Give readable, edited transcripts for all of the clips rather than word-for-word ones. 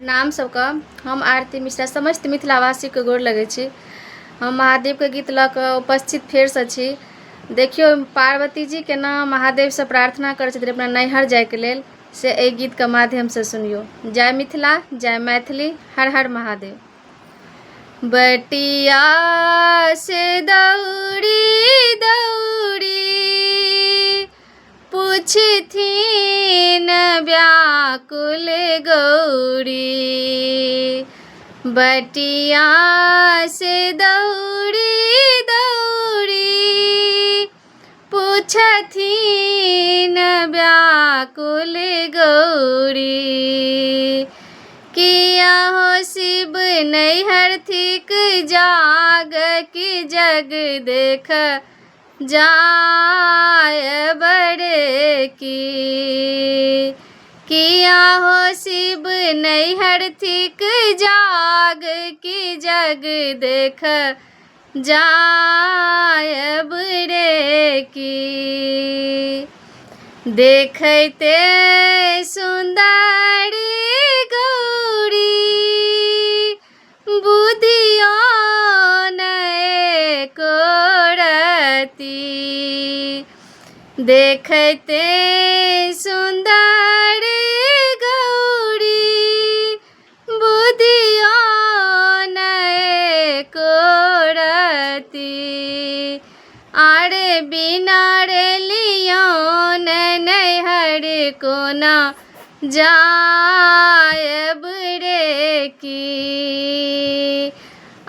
नाम सबके हम आरती मिश्रा समस्त मिथिलावासी के गोर लगै छी। हम महादेव के गीत लऽ कऽ उपस्थित फेर से छी। देखियो पार्वती जी केना महादेव से प्रार्थना करै छथिन अपना नैहर जाय के लेल, से एहि गीत के माध्यम से सुनियो। जय मिथिला, जय मैथिली, हर हर महादेव। बटिया से दौड़ी दौड़ी पूछथिन व्याकुल गौरी। बटिया से दौड़ी दौड़ी पूछथिन व्याकुल गौरी। किया हो शिव नैहर थिक जाग की जग देख जाय बड़े की। किया हो शिव नैहर थिक जाग की जग देख जाय बड़े की। देखते सुंदरी गौरी बुधियो नए कोरती। देखते सुंदर गौरी बुधियो नए कोरती। आरे बिना रे लियो नैहर कोना जायब रे की।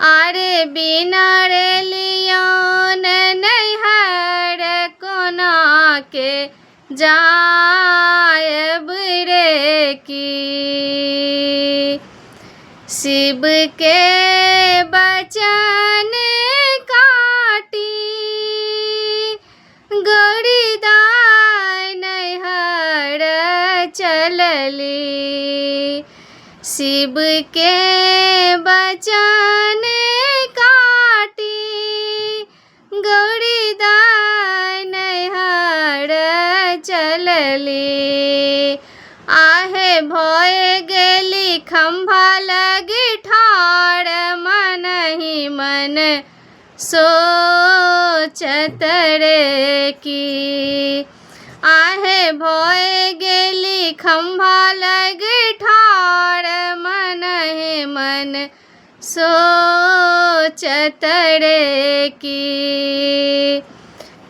आरे बिना रे लियो नैहर कोना के जायब रे की। शिव के बचन काटी गौरी दाय नैहर चलली। शिव के बचन काटी गौरी दाय नैहर चलली। आहे भय गेली खम्भा लगी ठाड़ मनहि मन सोचत रे की। आहे भय गेली खम्भा लगी ठाड़ मनहि मन सोचत रे की।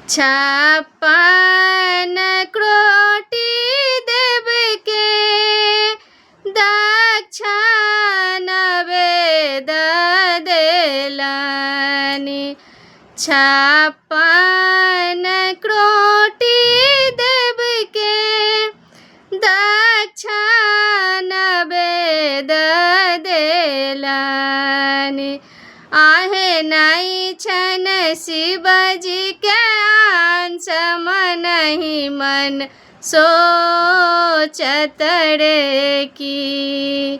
56 कोटि देव के दक्षिण वेद देलनि। 56 कोटि देव के दक्षिण वेद देलनि। आहे नहीं छन शिवजी के अंश मनहि मन सोचत रे की।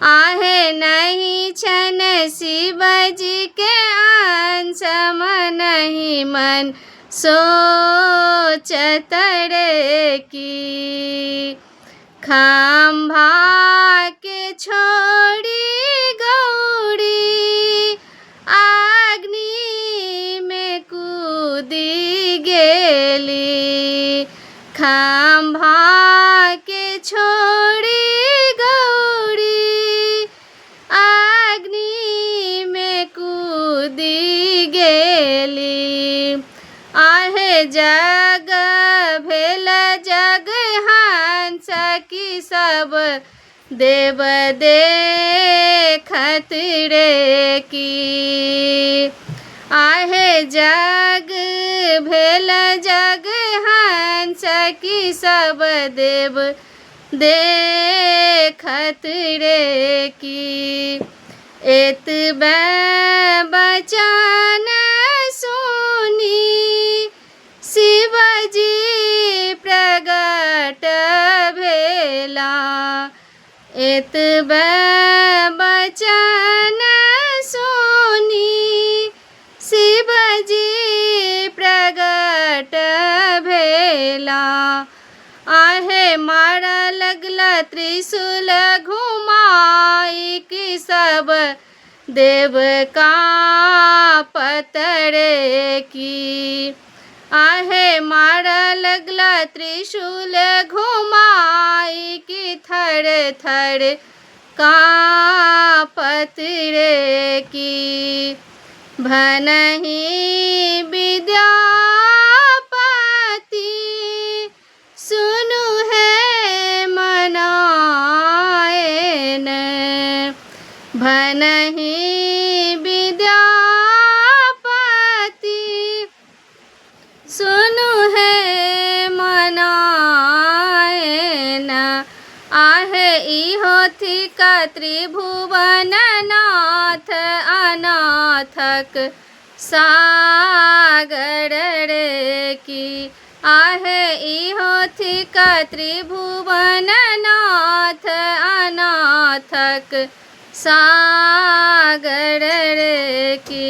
आहे नहीं छन शिवजी के अंश मनहि मन सोचत रे की। खम्भा के छोड़ी गौरी अग्नि में कूदी गेली। खम्भा के छोड़ी गौरी अग्नि में कूदी गेली। आहे जग भेल जग हंस की सब देव देखत रे की। आहे जग भेल जग हंस की सब देव देखत रे की। एतबे बचन सुनी शिवजी प्रगट भेला। एतबे बचन सुनी शिवजी प्रगट भेला। आहे मारा लगला त्रिशूल घुमा सब देव का पतरे की। आहे मारा लगला त्रिशूल घुमाई की थर थर कांपत रे की। भनहि विद्यापति सुनु है मनाएन। भनहि विद्यापति सुनु है मनाएन। आहे इहो थिक त्रिभुवन नाथ अनाथक सागर रे की। आहे इहो थिक त्रिभुवन नाथ अनाथक सागर रे की।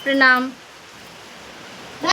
प्रणाम।